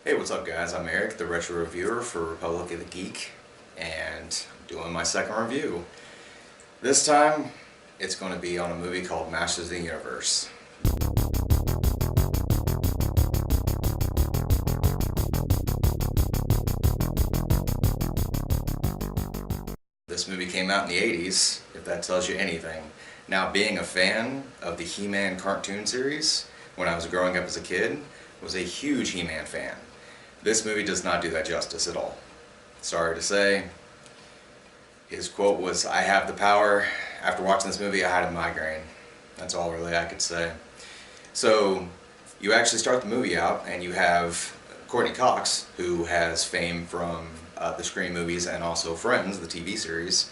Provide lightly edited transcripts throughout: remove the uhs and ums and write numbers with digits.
Hey, what's up guys? I'm Eric, the retro reviewer for Republic of the Geek, and I'm doing my second review. This time, it's going to be on a movie called Masters of the Universe. This movie came out in the 80s, if that tells you anything. Now, being a fan of the He-Man cartoon series, when I was growing up as a kid, was a huge He-Man fan. This movie does not do that justice at all. Sorry to say. His quote was, "I have the power." After watching this movie, I had a migraine. That's all really I could say. So, you actually start the movie out and you have Courtney Cox, who has fame from the Scream movies and also Friends, the TV series.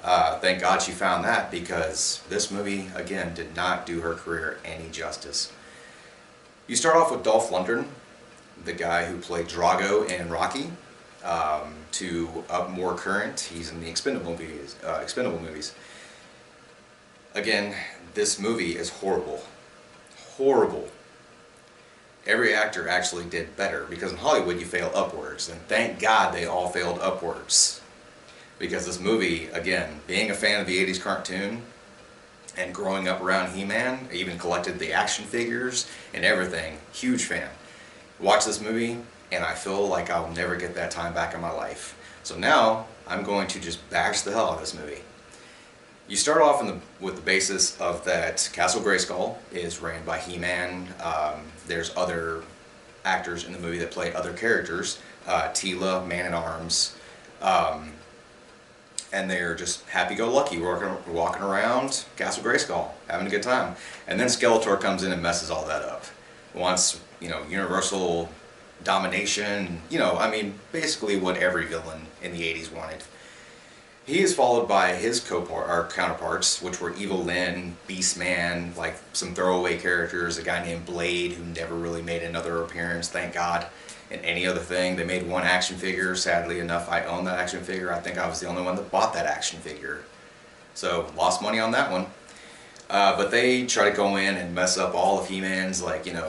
Thank God she found that, because this movie, again, did not do her career any justice. You start off with Dolph Lundgren, the guy who played Drago in Rocky, to up more current, he's in the Expendable movies. Again, this movie is horrible. Horrible. Every actor actually did better, because in Hollywood you fail upwards, and thank God they all failed upwards. Because this movie, again, being a fan of the 80s cartoon, and growing up around He-Man, I even collected the action figures and everything, huge fan. Watch this movie, and I feel like I'll never get that time back in my life. So now, I'm going to just bash the hell out of this movie. You start off with the basis of that Castle Grayskull is ran by He-Man. There's other actors in the movie that play other characters. Teela, Man-at-Arms. And they're just happy-go-lucky, walking around Castle Grayskull, having a good time. And then Skeletor comes in and messes all that up. Wants, universal domination, basically what every villain in the 80s wanted. He is followed by his counterparts, which were Evil Lyn, Beastman, like some throwaway characters, a guy named Blade who never really made another appearance, thank God, in any other thing. They made one action figure, sadly enough I own that action figure. I think I was the only one that bought that action figure. So, lost money on that one. But they try to go in and mess up all of He-Man's,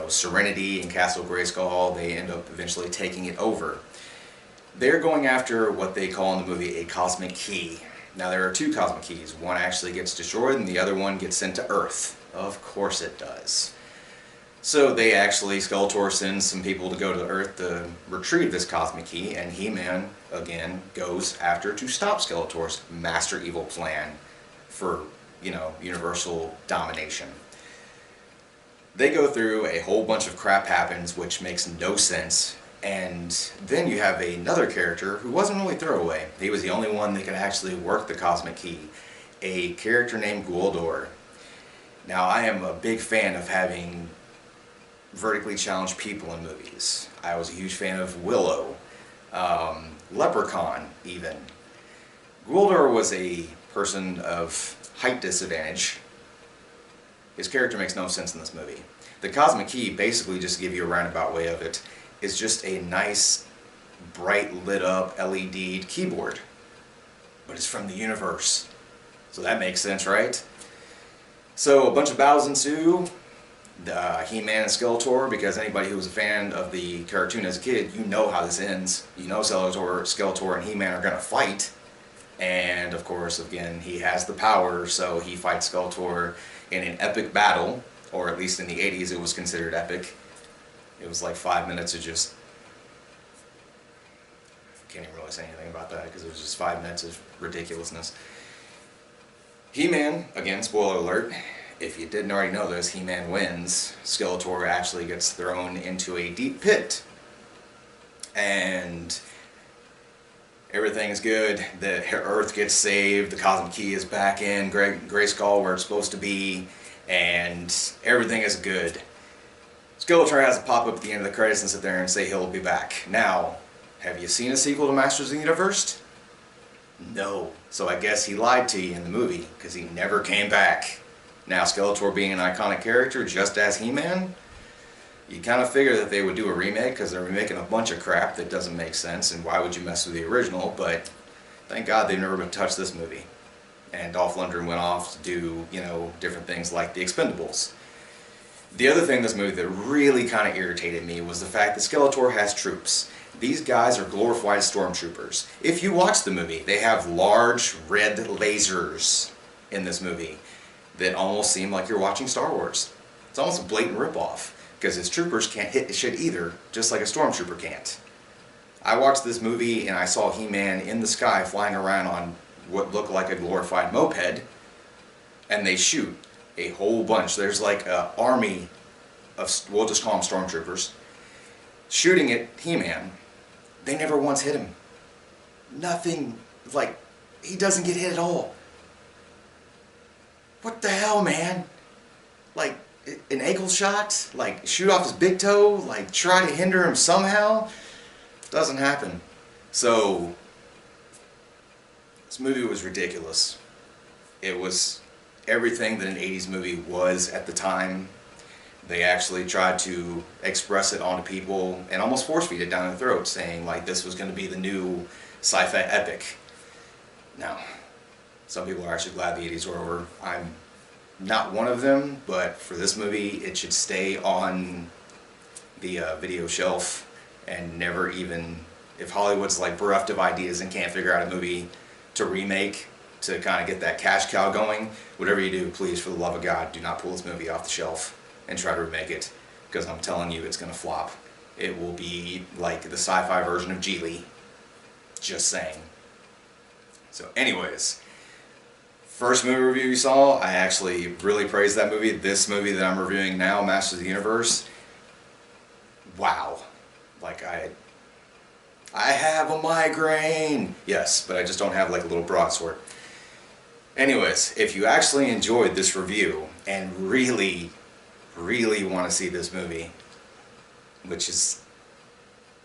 Serenity and Castle Grayskull. They end up eventually taking it over. They're going after what they call in the movie a cosmic key. Now there are two cosmic keys. One actually gets destroyed and the other one gets sent to Earth. Of course it does. So Skeletor sends some people to go to Earth to retrieve this cosmic key, and He-Man, again, goes after to stop Skeletor's master evil plan for, universal domination. They go through, a whole bunch of crap happens which makes no sense. And then you have another character who wasn't really throwaway. He was the only one that could actually work the cosmic key. A character named Gwildor. Now, I am a big fan of having vertically challenged people in movies. I was a huge fan of Willow, Leprechaun even. Gwildor was a person of height disadvantage. His character makes no sense in this movie. The cosmic key, basically, just to give you a roundabout way of it, is just a nice, bright lit up LED keyboard. But it's from the universe. So that makes sense, right? So a bunch of battles ensue. He-Man and Skeletor, because anybody who was a fan of the cartoon as a kid, you know how this ends. You know Skeletor and He-Man are going to fight. And of course, again, he has the power, so he fights Skeletor in an epic battle, or at least in the 80s it was considered epic. It was like 5 minutes of just... can't even really say anything about that, because it was just 5 minutes of ridiculousness. He-Man, again, spoiler alert, if you didn't already know this, He-Man wins. Skeletor actually gets thrown into a deep pit. And everything is good. The Earth gets saved, the Cosmic Key is back in Grayskull where it's supposed to be, and everything is good. Skeletor has to pop up at the end of the credits and sit there and say he'll be back. Now, have you seen a sequel to Masters of the Universe? No. So I guess he lied to you in the movie, because he never came back. Now, Skeletor being an iconic character, just as He-Man, you kind of figure that they would do a remake, because they're remaking a bunch of crap that doesn't make sense, and why would you mess with the original? But thank God they've never been touched this movie. And Dolph Lundgren went off to do, different things like The Expendables. The other thing in this movie that really kind of irritated me was the fact that Skeletor has troops. These guys are glorified stormtroopers. If you watch the movie, they have large red lasers in this movie that almost seem like you're watching Star Wars. It's almost a blatant ripoff, because his troopers can't hit shit either, just like a stormtrooper can't. I watched this movie and I saw He-Man in the sky flying around on what looked like a glorified moped, and they shoot a whole bunch. There's like an army of, we'll just call them stormtroopers, shooting at He-Man. They never once hit him. Nothing, like, he doesn't get hit at all. What the hell, man? Like, an ankle shot? Like, shoot off his big toe? Like, try to hinder him somehow? Doesn't happen. So, this movie was ridiculous. It was everything that an 80s movie was at the time. They actually tried to express it onto people and almost force feed it down their throats, saying like this was going to be the new sci-fi epic. Now, some people are actually glad the 80s were over. I'm not one of them, but for this movie it should stay on the video shelf and never even, if Hollywood's like bereft of ideas and can't figure out a movie to remake to kind of get that cash cow going, whatever you do, please, for the love of God, do not pull this movie off the shelf and try to remake it, because I'm telling you it's going to flop. It will be like the sci-fi version of Geely. Just saying. So anyways, first movie review you saw, I actually really praised that movie. This movie that I'm reviewing now, Masters of the Universe, wow. Like I have a migraine! Yes, but I just don't have like a little broadsword. Anyways, if you actually enjoyed this review and really want to see this movie, which is,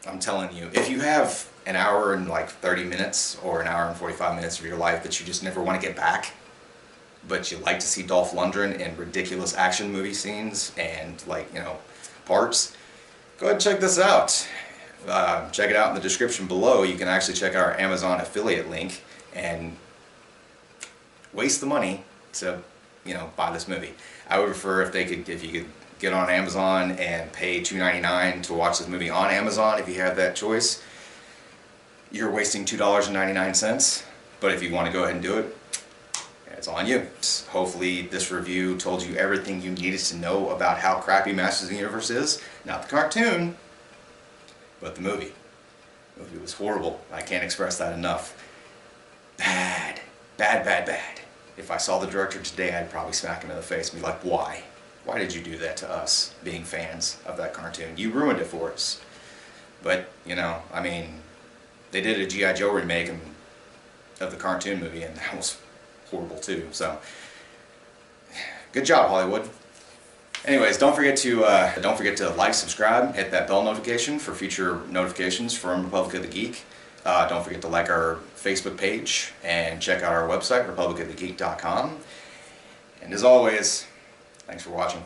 I'm telling you, if you have an hour and like 30 minutes or an hour and 45 minutes of your life that you just never want to get back, but you like to see Dolph Lundgren in ridiculous action movie scenes and like, you know, parts, go ahead and check this out. Check it out in the description below. You can actually check out our Amazon affiliate link and waste the money to, you know, buy this movie. I would prefer if you could get on Amazon and pay $2.99 to watch this movie on Amazon. If you have that choice, you're wasting $2.99. But if you want to go ahead and do it, it's on you. Hopefully this review told you everything you needed to know about how crappy Masters of the Universe is. Not the cartoon, but the movie. The movie was horrible. I can't express that enough. Bad. Bad, bad, bad. If I saw the director today, I'd probably smack him in the face and be like, why? Why did you do that to us, being fans of that cartoon? You ruined it for us. But, you know, I mean, they did a G.I. Joe remake of the cartoon movie, and that was horrible too. So, good job, Hollywood. Anyways, don't forget to like, subscribe, hit that bell notification for future notifications from Republic of the Geek. Don't forget to like our Facebook page and check out our website, republicofthegeek.com. And as always, thanks for watching.